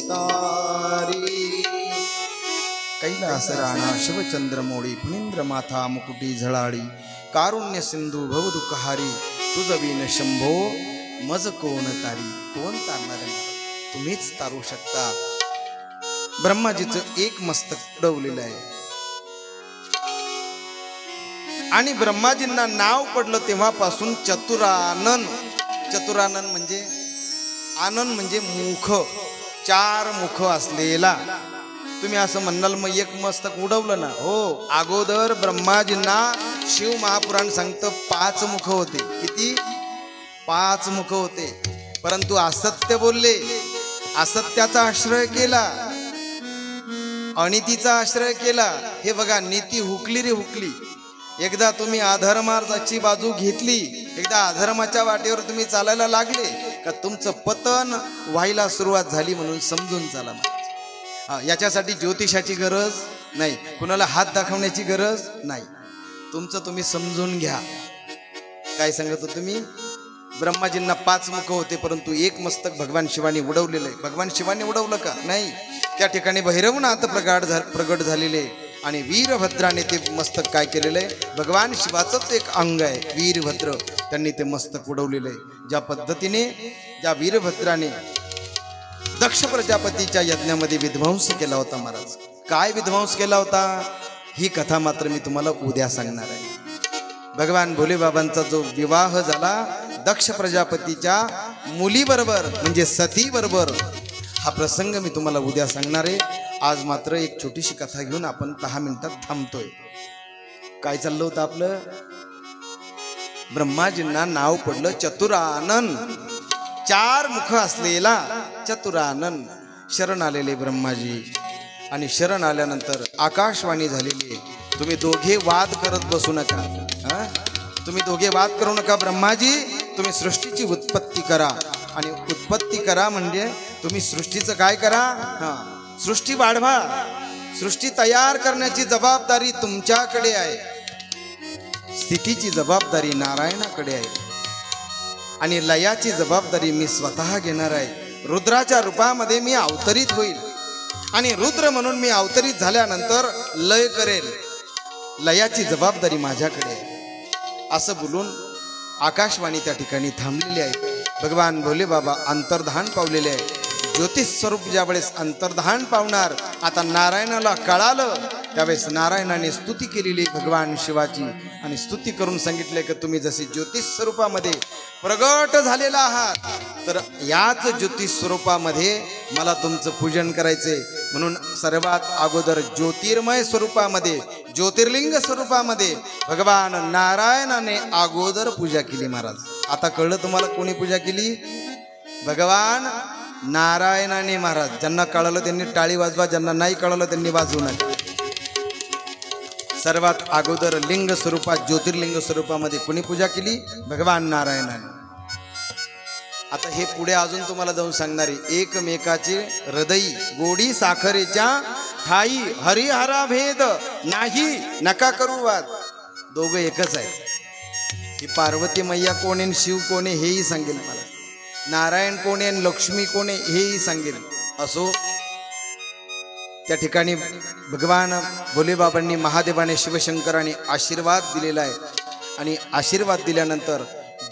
अवतारी कैलास राणा शिवचंद्रमोळी फणींद्र माथा मुकुटी झळाळी कारुण्य सिंधू भवदुःखहारी तुझ बिन शंभो मज कोण तारी. कोण तारणार आहे? तुम्हीच तारू शकता. ब्रह्माजीचं एक मस्तक उडवलेलं आहे आणि ब्रह्माजींना नाव पडलं तेव्हापासून चतुरानन. चतुरानन म्हणजे आनन म्हणजे मुख, चार मुख असलेला. तुम्ही असं म्हणाल मग एक मस्तक उडवलं ना? हो, अगोदर ब्रह्माजींना शिव महापुराण सांगतं 5 मुख होते. किती? 5 मुख होते. परंतु असत्य बोलले, असत्याचा आश्रय केला, अनितीचा आश्रय केला. हे बघा, नीती हुकली रे हुकली. एकदा तुम्ही अधर्माची बाजू घेतली, एकदा अधर्माच्या वाटेवर तुम्ही चालायला लागले का तुमचं पतन व्हायला सुरुवात झाली म्हणून समजून चाला. याच्यासाठी ज्योतिषाची गरज नाही, कुणाला हात दाखवण्याची गरज नाही. तुमचं तुम्ही समजून घ्या. काय सांगत हो तुम्ही? ब्रह्माजींना 5 मुख होते परंतु एक मस्तक भगवान शिवाने उडवलेलं आहे. भगवान शिवाने उडवलं का? नाही. त्या ठिकाणी भैरवनाथ प्रगट झालेले आणि वीरभद्राने ते मस्तक काय केलेलं आहे? भगवान शिवाचंच एक अंग आहे वीरभद्र, त्यांनी ते मस्तक उडवलेलं आहे. ज्या पद्धतीने ज्या वीरभद्राने दक्ष प्रजापतीच्या यज्ञामध्ये विध्वंस केला होता. महाराज काय विध्वंस केला होता ही कथा मात्र मी तुम्हाला उद्या सांगणार आहे. भगवान भोलेबाबांचा जो विवाह झाला दक्ष प्रजापतीच्या मुलीबरोबर म्हणजे सती बरोबर, हा प्रसंग मी तुम्हाला उद्या सांगणार आहे. आज मात्र एक छोटीशी कथा घेऊन आपण 10 मिनिटात थांबतोय. काय चाललं होतं आपलं? ब्रह्माजींना नाव पडलं चतुरानन, 4 मुख असलेला चतुरानन. शरण आलेले ब्रह्माजी आणि शरण आल्यानंतर आकाशवाणी झालेली. तुम्ही दोघे वाद करत बसू नका. तुम्ही दोघे वाद करू नका. ब्रह्माजी तुम्ही सृष्टीची उत्पत्ती करा आणि उत्पत्ती करा म्हणजे तुम्ही सृष्टीचं काय करा? सृष्टी वाढवा. सृष्टी तयार करण्याची जबाबदारी तुमच्याकडे आहे, स्थितीची जबाबदारी नारायणाकडे आहे आणि लयाची जबाबदारी मी स्वतः घेणार आहे. रुद्राच्या रूपामध्ये मी अवतरित होईल आणि रुद्र म्हणून मी अवतरित झाल्यानंतर लय करेल. लयाची जबाबदारी माझ्याकडे आहे. असं बोलून आकाशवाणी त्या ठिकाणी थांबलेली आहे. भगवान भोले बाबा अंतर्धान पावलेले आहे. ज्योतिष स्वरूप ज्यावेळेस अंतर्धान पावणार, आता नारायणाला कळालं त्यावेळेस नारायणाने स्तुती केलेली भगवान शिवाची आणि स्तुती करून सांगितले की तुम्ही जसे ज्योतिष स्वरूपामध्ये प्रगट झालेला आहात तर याच ज्योतिष स्वरूपामध्ये मला तुमचं पूजन करायचे. म्हणून सर्वात अगोदर ज्योतिर्मय स्वरूपामध्ये ज्योतिर्लिंग स्वरूपामध्ये भगवान नारायणाने अगोदर पूजा केली. महाराज आता कळलं तुम्हाला कोणी पूजा केली? भगवान नारायणाने. महाराज ज्यांना कळलं त्यांनी टाळी वाजवा, ज्यांना नाही कळलं त्यांनी वाजवू नये. सर्वात अगोदर लिंग स्वरूपात ज्योतिर्लिंग स्वरूपामध्ये कोणी पूजा केली? भगवान नारायणाने. आता हे पुढे अजून तुम्हाला जाऊन सांगणारे. एकमेकाचे हृदयी गोडी साखरेच्या ठाई हरिहरा भेद नाही नका करू वाद. दोघं एकच आहे. ही पार्वती मैया कोण आहे, शिव कोण आहे हेही सांगेल मला. नारायण कोण आहे, लक्ष्मी कोण आहे हेही सांगेल. असो त्या ठिकाणी भगवान भोलेबाबांनी महादेवाने शिवशंकराने आशीर्वाद दिलेला आहे आणि आशीर्वाद दिल्यानंतर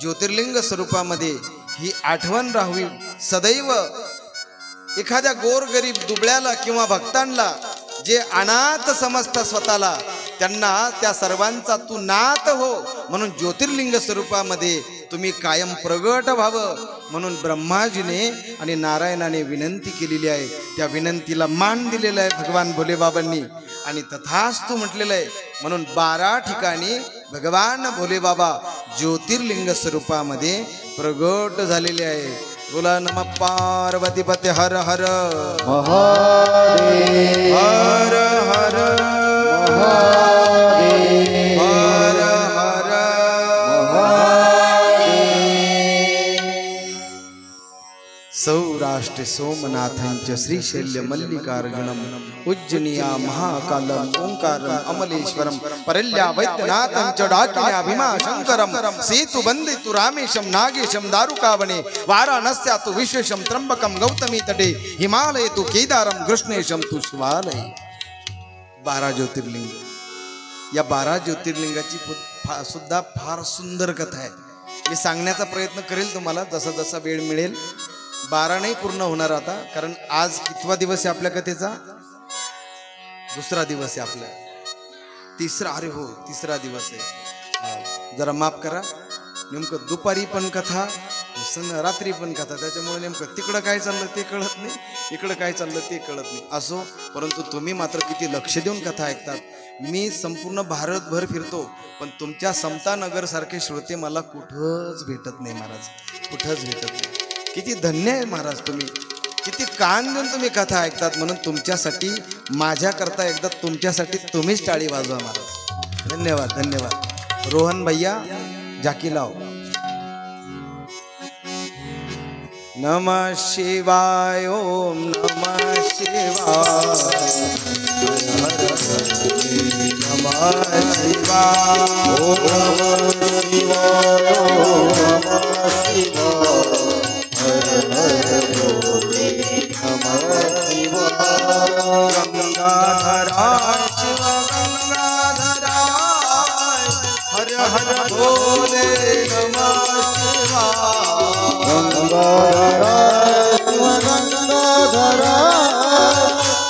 ज्योतिर्लिंग स्वरूपामध्ये ही आठवण राहावी सदैव. एखाद्या गोरगरीब दुबळ्याला किंवा भक्तांना जे अनाथ समजता स्वतःला, त्यांना त्या सर्वांचा तू नाथ हो म्हणून ज्योतिर्लिंग स्वरूपामध्ये तुम्ही कायम प्रगट व्हावं म्हणून ब्रह्माजीने आणि नारायणाने विनंती केलेली आहे. त्या विनंतीला मान दिलेला आहे भगवान भोलेबाबांनी आणि तथास्तु म्हटलेलं आहे. म्हणून 12 ठिकाणी भगवान भोलेबाबा ज्योतिर्लिंग स्वरूपामध्ये प्रगट झालेले आहे. बोला नमः पार्वतीपते हर हर महादेव. हर हर महादेव. हर हर महादेव. सौराष्ट्र कैलाष्ट सोमनाथंच श्रीशैल्य मल्लिकार्जुनम उज्जनिया महाकालम ओंकारम अमलेश्वरम परल्या वैद्यनाथं च डाकिन्या भीमाशंकरम सेतु बंदितु रामेशम नागेशम दारुकावने वाराणस्या तु विश्वेशम त्र्यंबकम गौतमी तटे हिमालय तु केदारम कृष्णेशम तु शिवालय। 12 ज्योतिर्लिंग, या 12 ज्योतिर्लिंगाची सुद्धा फार सुंदर कथा आहे। मी सांगण्याचा प्रयत्न करेल तुम्हाला जसा जसा वेळ मिळेल। 12 नाही पूर्ण होणार आता, कारण आज कितवा दिवस आहे आपल्या कथेचा? दुसरा दिवस आहे आपला, तिसरा, अरे हो तिसरा दिवस आहे। जरा माफ करा, नेमकं दुपारी पण कथा रात्री पण कथा, त्याच्यामुळे नेमकं तिकडं काय चाललं ते कळत नाही, इकडं काय चाललं ते कळत नाही। असो, परंतु तुम्ही मात्र किती लक्ष देऊन कथा ऐकतात। मी संपूर्ण भारतभर फिरतो, पण तुमच्या समतानगर सारखे श्रोते मला कुठंच भेटत नाही महाराज, कुठंच भेटत नाही। किती धन्य आहे महाराज, तुम्ही किती कान देऊन तुम्ही कथा ऐकतात। म्हणून तुमच्यासाठी, माझ्याकरता एकदा तुमच्यासाठी तुम्हीच टाळी वाजवा महाराज। धन्यवाद, धन्यवाद। रोहन भैया जाकी लाव। नमः शिवाय, ओम नमः शिवाय, हर हर नमः शिवाय, ओम नमः शिवाय, ओम नमः शिवाय, हर हर भोले नमः शिवाय। गंगाधरा शिव गंगाधराय, हर हर भोले नमः शिवाय। गंगाधरा शिव गंगाधराय,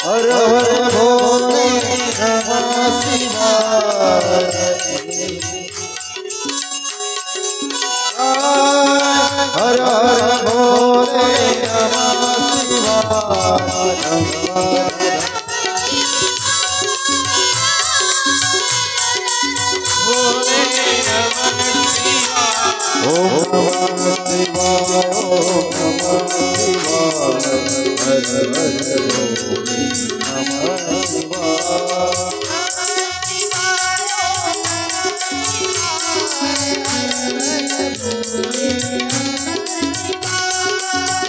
हर हर भोले नमः शिवाय। हर हर भोले नमः शिवाय। ओम नमः शिवाय, ओम नमः शिवाय, हर हर भोले नमः शिवाय।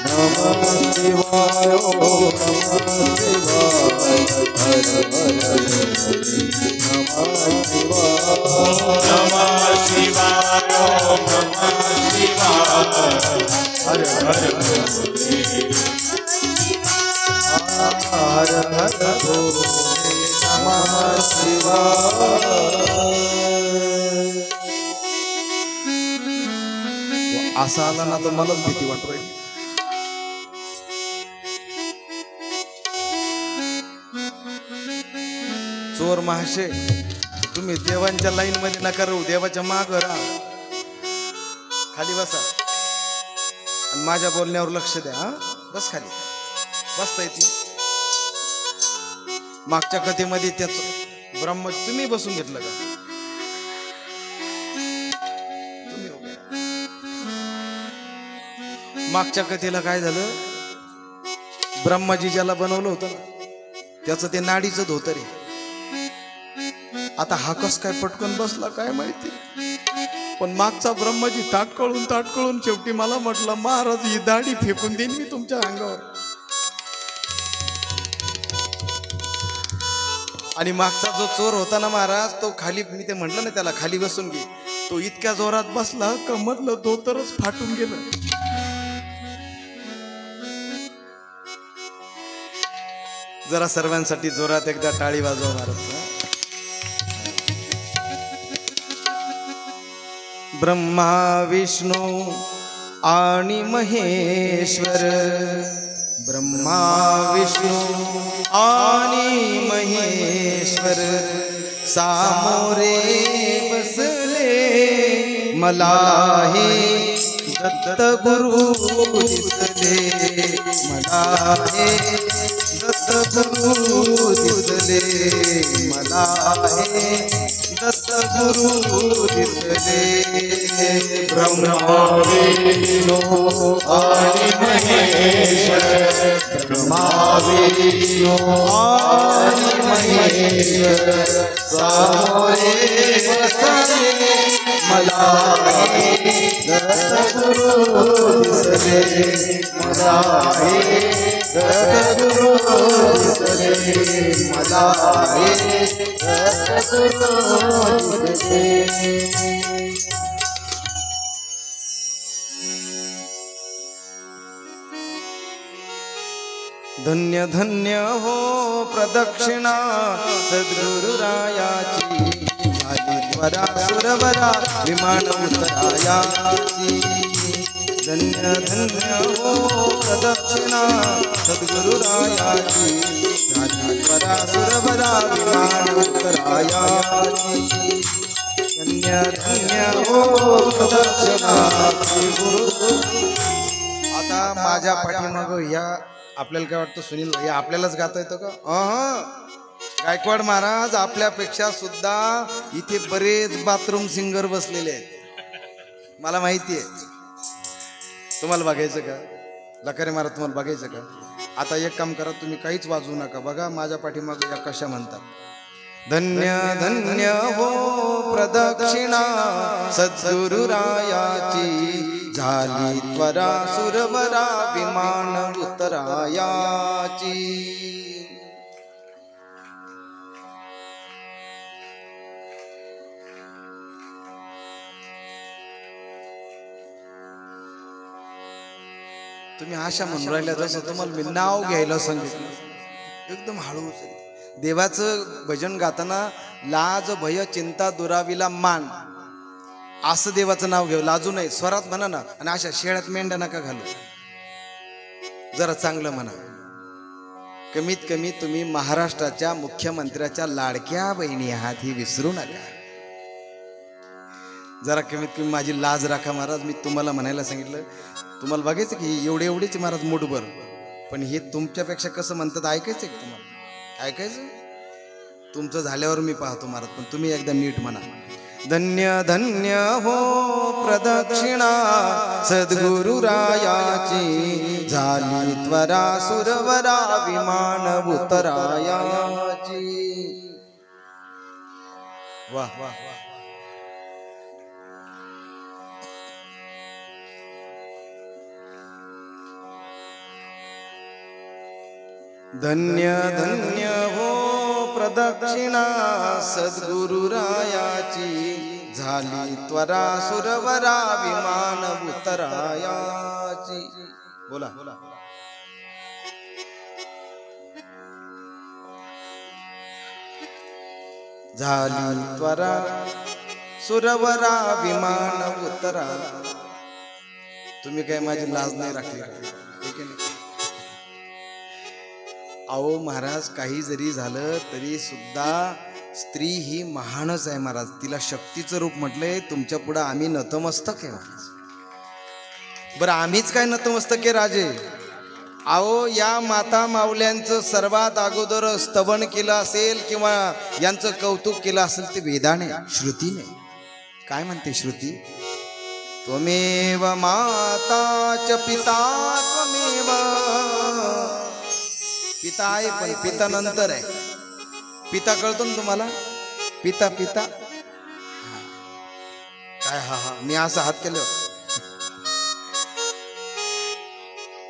नमः शिवाय, ओम नमः शिवाय, हर हर भोले नमः शिवाय। नमः शिवाय, ओम नमः शिवाय, हर हर भोले। हर हर भोले नमः शिवाय। असा आला ना तर मलाच भीती वाटू राहिली। चोर महाशय, तुम्ही देवांच्या लाईन मध्ये नका राहू, देवाच्या माग राहा, खाली बसा आणि माझ्या बोलण्यावर लक्ष द्या। हा, बस खाली, बसता येत नाही। मागच्या कथेमध्ये त्याच ब्रह्म तुम्ही बसून घेतलं का? तुम्ही उभे राहा। मागच्या कथेला काय झालं? ब्रह्माजी ज्याला बनवलं होतं ना, त्याचं ते नाडीचं धोतर आहे। आता हा कस काय पटकन बसला काय माहिती, पण मागचा ब्रह्माजी ताटकळून शेवटी मला म्हटलं, महाराज ही दाढी फेकून देईन मी तुमच्या अंगावर। आणि मागचा जो चोर होता ना महाराज, तो खाली, मी ते म्हटलं ना त्याला खाली बसून घे, तो इतक्या जोरात बसला का मधलं धोतरच फाटून गेलं। जरा सर्वांसाठी जोरात एकदा टाळी वाजवा महाराज। ब्रह्मा विष्णू आणि महेश्वर, ब्रह्मा विष्णू आणि महेश्वर सामोरे बसले, मला हे दत्त गुरु दिसले, मला हे दत्त गुरु दिसले, मला हे दत्त गुरु दिसले। ब्रह्मा विष्णू आणि महेश्वर, ब्रह्मा विष्णू आणि महेश्वर सामोरे बसले, मला सद्गुरु दिसले मला सद्गुरु दिसले मला सद्गुरु दिसले धन्य धन्य हो प्रदक्षिणा सद्गुरुरायाची झाली त्वरा सुरवरा विमान उतरायाची धन्य धन्य हो प्रदक्षिणा सद्गुरुरायाची झाली त्वरा सुरवरा विमान उतरायाची धन्य धन्य हो प्रदक्षिणा गुरु. आता माझ्या पाठीमागं या आपल्याला काय वाटतं सुनील हे आपल्यालाच गाता येतं का? गायकवाड महाराज आपल्यापेक्षा सुद्धा इथे बरेच बाथरूम सिंगर बसलेले आहेत, मला माहिती आहे. तुम्हाला बघायचं का? लकारे महाराज तुम्हाला बघायचं का? आता एक काम करा, तुम्ही काहीच वाजवू नका. बघा माझ्या पाठीमागे या कशा म्हणतात. धन्य धन्य हो प्रदक्षिणा सद्गुरुरायाची झाली त्वरा सुरवरा विमान उतरायाची. तुम्ही आशा म्हणून राहिल्या जसं तुम्हाला मी नाव घ्यायला सांगितलं एकदम हळूच. देवाचं भजन गाताना लाज भय चिंता दुरावीला मान असं देवाचं नाव घेऊ, लाजू नाही. स्वरात म्हणा ना. आणि अशा शेळ्यात मेंढ्या नका घालू, जरा चांगलं म्हणा. कमीत कमी तुम्ही महाराष्ट्राच्या मुख्यमंत्र्याच्या लाडक्या बहिणी आहात हे विसरू नका. जरा कमीत कमी माझी लाज राखा महाराज. मी तुम्हाला म्हणायला सांगितलं, तुम्हाला बघायचं की एवढे एवढेच महाराज मूठभर, पण हे तुमच्यापेक्षा कसं म्हणतात ऐकायचं का तुम्हाला? ऐकायचं तुमचं झाल्यावर मी पाहतो महाराज, पण तुम्ही एकदा नीट म्हणा. धन्य धन्य हो प्रदक्षिणा सद्गुरुरायाची झाली त्वरा सुरवरा विमान उतरायाची. वाह वाह वाह. धन्य धन्य हो प्रदक्षिणा सद्गुरुरायाची झाली त्वरा सुरवरा विमान उतरायाची. बोला बोला. झाली त्वरा सुरवरा विमान उतरा. तुम्ही काय माझी लाज नाही राखली ठीक आहे? अहो महाराज, काही जरी झालं तरी सुद्धा स्त्री ही महानच आहे महाराज. तिला शक्तीचं रूप म्हटलंय. तुमच्या पुढं आम्ही नतमस्तक आहे महाराज. बरं आम्हीच काय नतमस्तक आहे राजे? अहो या माता माऊल्यांचं सर्वात अगोदर स्तवन केलं असेल किंवा यांचं कौतुक केलं असेल ते वेदाने, श्रुतीने. काय म्हणते श्रुती? त्वमेव माता च पिता त्वमेव. पिता आहे पण पिता नंतर आहे. पिता कळतो ना तुम्हाला? पिता पिता काय? हा हा मी असं हात केलं.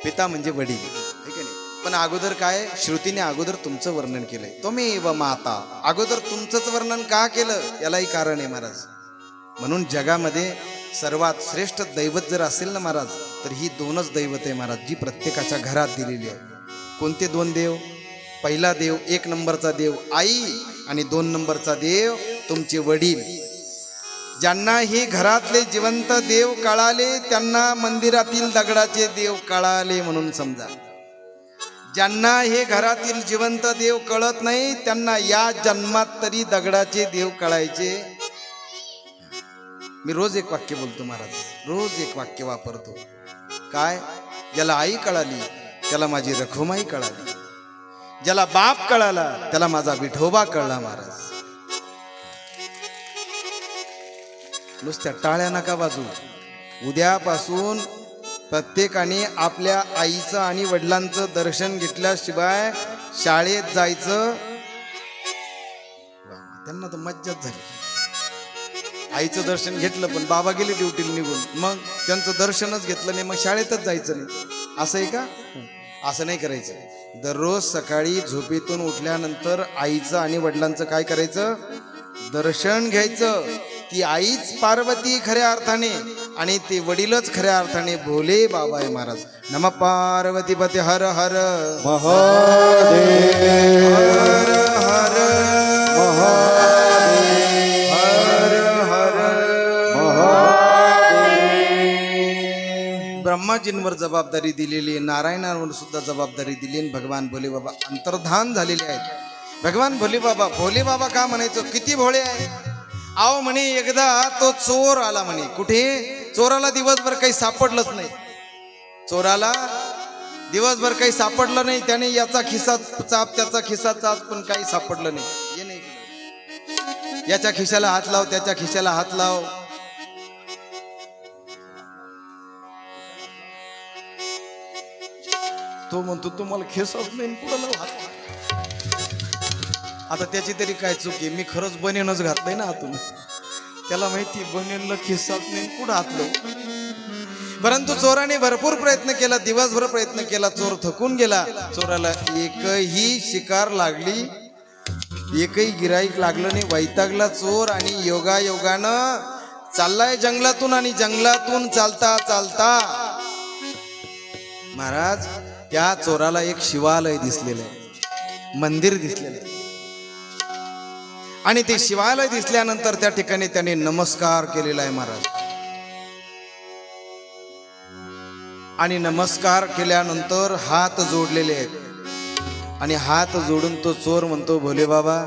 पिता म्हणजे वडील, ठीक आहे नाही? पण अगोदर काय? श्रुतीने अगोदर तुमचं वर्णन केलंय. त्वमेव माता. अगोदर तुमचंच वर्णन का केलं? यालाही कारण आहे महाराज. म्हणून जगामध्ये सर्वात श्रेष्ठ दैवत जर असेल ना महाराज, तर ही दोनच दैवत आहे महाराज, जी प्रत्येकाच्या घरात दिलेली आहे. कोणते दोन देव? पहिला देव, एक नंबरचा देव आई, आणि दोन नंबरचा देव तुमचे वडील. ज्यांना हे घरातले जिवंत देव कळाले त्यांना मंदिरातील दगडाचे देव कळाले म्हणून समजा. ज्यांना हे घरातील जिवंत देव कळत नाही त्यांना या जन्मात तरी दगडाचे देव कळायचे. मी रोज एक वाक्य बोलतो महाराज, रोज एक वाक्य वापरतो. काय? ज्याला आई कळाली त्याला माझी रखुमाई कळाली. ज्याला बाप कळाला त्याला माझा विठोबा कळला महाराज. नुसत्या टाळ्या नका वाजू. उद्यापासून प्रत्येकाने आपल्या आईचं आणि वडिलांचं दर्शन घेतल्याशिवाय शाळेत जायचं. त्यांना तर मज्जाच झाली. आईचं दर्शन घेतलं पण बाबा गेले ड्युटीला निघून, मग त्यांचं दर्शनच घेतलं नाही, मग शाळेतच जायचं नाही. असं आहे का? असं नाही करायचं. दररोज सकाळी झोपेतून उठल्यानंतर आईचं आणि वडिलांचं काय करायचं? दर्शन घ्यायचं. ती आईच पार्वती खऱ्या अर्थाने आणि ते वडीलच खऱ्या अर्थाने भोले बाबा आहे महाराज. नमः पार्वतीपते हर हर महादेव हर हर महादेव हर हर महादेव. ब्रह्माजींवर जबाबदारी दिलेली आहे, नारायणांवर सुद्धा जबाबदारी दिली आहे. भगवान भोले बाबा अंतर्धान झालेले आहेत. भगवान भोले बाबा का म्हणायचं? किती भोळे आहे. आव म्हणे एकदा तो चोर आला म्हणे. कुठे? चोराला दिवसभर काही सापडलंच नाही. चोराला दिवसभर काही सापडलं नाही. त्याने याचा खिसा चाप त्याचा खिसा चाप पण काही सापडलं नाही. हे नाही, याच्या खिशाला हात लाव त्याच्या खिशाला हात लाव. तो म्हणतो तुम्हाला खेसच नाही पुढं लाव हात. आता त्याची तरी काय चूक आहे? मी खरंच बनेनच घातलंय ना आतून. त्याला माहिती बनेनला खिस्साच नाही कुठं हातलं. परंतु चोराने भरपूर प्रयत्न केला, दिवसभर प्रयत्न केला. चोर थकून गेला. चोराला एकही शिकार लागली, एकही गिराईक लागलं नाही. वैतागला चोर आणि योगायोगानं चाललाय जंगलातून. आणि जंगलातून चालता चालता महाराज त्या चोराला एक शिवालय दिसलेलं आहे, मंदिर दिसलेलं आहे. आणि ते शिवालय दिसल्यानंतर त्या ठिकाणी त्याने नमस्कार केलेला आहे महाराज. आणि नमस्कार केल्यानंतर हात जोडलेले आहेत. आणि हात जोडून तो चोर म्हणतो, भोले बाबा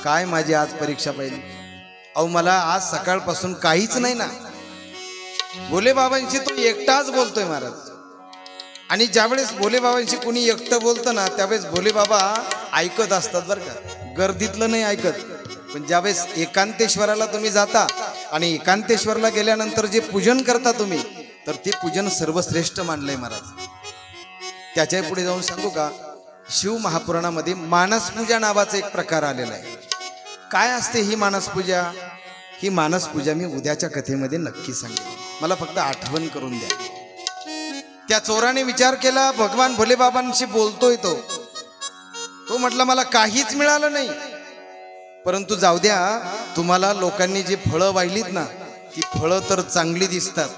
काय माझी आज परीक्षा पाहिली? अहो मला आज सकाळपासून काहीच नाही ना. भोले बाबांशी तो एकटाच बोलतोय महाराज. आणि ज्यावेळेस भोले बाबांशी कुणी एकटं बोलतं ना त्यावेळेस भोले बाबा ऐकत असतात बरं का, गर्दीतलं नाही ऐकत. पण ज्यावेळेस एकांतेश्वराला तुम्ही जाता आणि एकांतेश्वरला गेल्यानंतर जे पूजन करता तुम्ही, तर ते पूजन सर्वश्रेष्ठ मानलंय महाराज. त्याच्या पुढे जाऊन सांगू का? शिव महापुराणामध्ये मानसपूजा नावाचा एक प्रकार आलेला आहे. काय असते ही मानसपूजा? ही मानसपूजा मी उद्याच्या कथेमध्ये नक्की सांगेन, मला फक्त आठवण करून द्या. त्या चोराने विचार केला, भगवान भोले बाबांशी बोलतोय तो म्हटला मला काहीच मिळालं नाही. परंतु जाऊ द्या, तुम्हाला लोकांनी जी फळं वाहिलीत ना ती फळं तर चांगली दिसतात.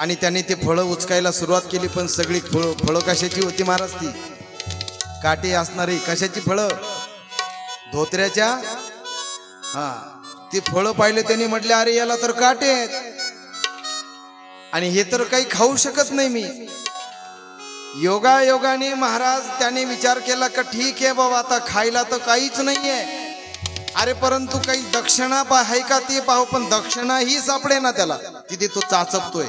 आणि त्याने ते फळं उचकायला सुरुवात केली. पण सगळी फळं कशाची होती महाराज? ती काटे असणारी. कशाची फळं? धोत्र्याच्या. हा, ती फळं पाहिले त्यांनी, म्हटले अरे याला तर काटे आहेत आणि हे तर काही खाऊ शकत नाही मी. योगायोगाने महाराज त्याने विचार केला का ठीक आहे बाबा, आता खायला तर काहीच नाहीये. अरे परंतु काही दक्षिणा आहे का ते पाहू. पण दक्षिणा ही सापडे ना त्याला. तिथे तो चाचपतोय.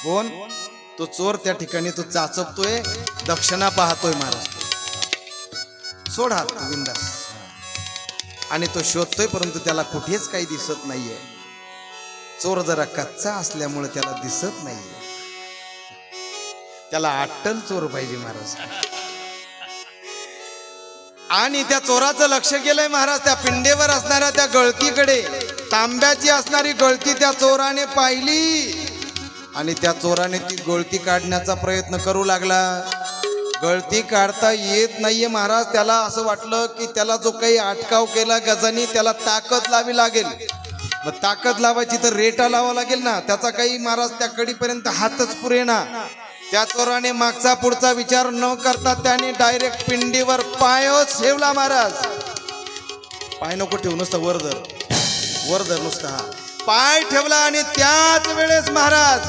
कोण? तो चोर त्या ठिकाणी तो चाचपतोय, दक्षिणा पाहतोय महाराज. सोड हात बिंदास. आणि तो शोधतोय परंतु त्याला कुठेच काही दिसत नाहीये. चोर जरा कच्चा असल्यामुळे त्याला दिसत नाहीये. त्याला अट्टल चोर पाहिजे महाराज. आणि त्या चोराचं लक्ष गेलंय महाराज त्या पिंडेवर असणाऱ्या त्या गळतीकडे. तांब्याची असणारी गळती त्या चोराने पाहिली आणि त्या चोराने ती गळती काढण्याचा प्रयत्न करू लागला. गळती काढता येत नाहीये महाराज. त्याला असं वाटलं की त्याला जो काही अटकाव केला गजानी त्याला ताकद लावी लागेल. मग ताकद लावायची तर रेटा लावा लागेल ना. त्याचा काही महाराज त्या कडीपर्यंत हातच पुरेना. त्या चोराने मागचा पुढचा विचार न करता त्याने डायरेक्ट पिंडीवर पायच ठेवला महाराज. पाय नको ठेवू, नुसतं वर धर नुसतं. हा पाय ठेवला आणि त्याच वेळेस महाराज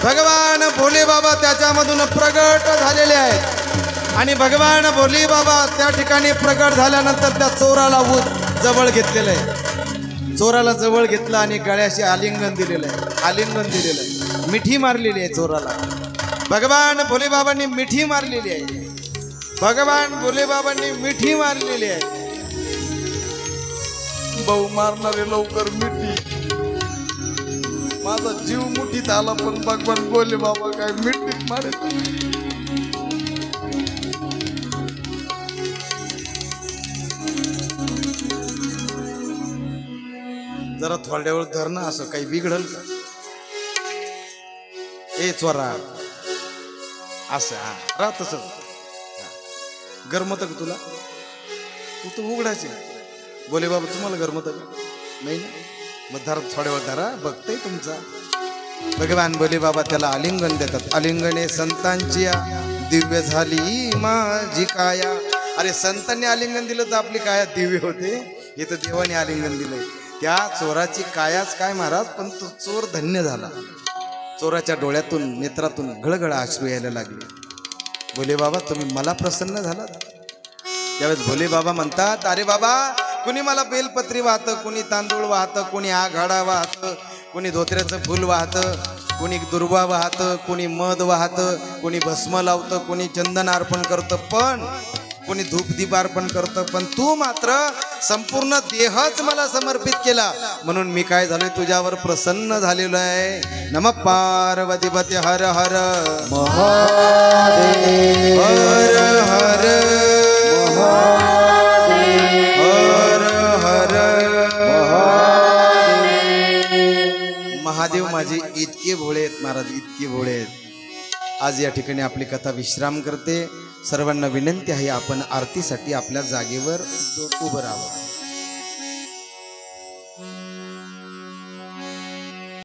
भगवान भोले बाबा त्याच्यामधून प्रगट झालेले आहेत. आणि भगवान भोले बाबा त्या ठिकाणी प्रगट झाल्यानंतर त्या चोराला जवळ घेतलेलं आहे. चोराला जवळ घेतलं आणि गळ्याशी आलिंगन दिलेलं आहे. मिठी मारलेली आहे चोराला. भगवान भोले बाबांनी मिठी मारलेली आहे. भगवान भोले बाबांनी मिठी मारलेली आहे. भाऊ मारणारे लवकर मिठी. माझा जीव मुठीत आला पण भगवान भोले बाबा काय मिठीत मारे. जरा थोड्या वेळ धर ना, असं काही बिघडल का? ए चोरा, असं हा राह तस. गरमत का तुला? तू तर उघडायचे. बोले बाबा तुम्हाला गरमत का? नाही ना, मग धरा थोड्या वेळ धरा, बघतय तुमचा. भगवान बोले बाबा त्याला आलिंगन देतात. आलिंगने संतांची दिव्य झाली माझी काया. अरे संतांनी आलिंगन दिलं तर आपली काया दिव्य होते. हे तर देवाने आलिंगन दिलंय. त्या चोराची कायाच काय महाराज, पण तो चोर धन्य झाला. चोराच्या डोळ्यातून नेत्रातून घळघळ अश्रू यायला लागले. भोले बाबा तुम्ही मला प्रसन्न झालात. त्यावेळेस भोले बाबा म्हणतात, अरे बाबा कुणी मला बेलपत्री वाहतं, कुणी तांदूळ वाहतं, कुणी आघाडा वाहतं, कुणी धोत्र्याचं फुल वाहतं, कुणी दुर्वा वाहतं, कुणी मध वाहतं, कुणी भस्म लावतं, कुणी चंदन अर्पण करतं, पण कुणी धूपदीप अर्पण करतं, पण तू मात्र संपूर्ण देहच मला समर्पित केला. म्हणून मी काय झालोय, तुझ्यावर प्रसन्न झालेलो आहे. नमः पार्वतीपते हर हर महादेव हर हर हर हर महादेव. माझे इतके भोळे आहेत महाराज, इतके भोळे आहेत. आज या ठिकाणी आपली कथा विश्राम करते. सर्वांना विनंती आहे, आपण आरतीसाठी आपल्या जागेवर उभं राहावं.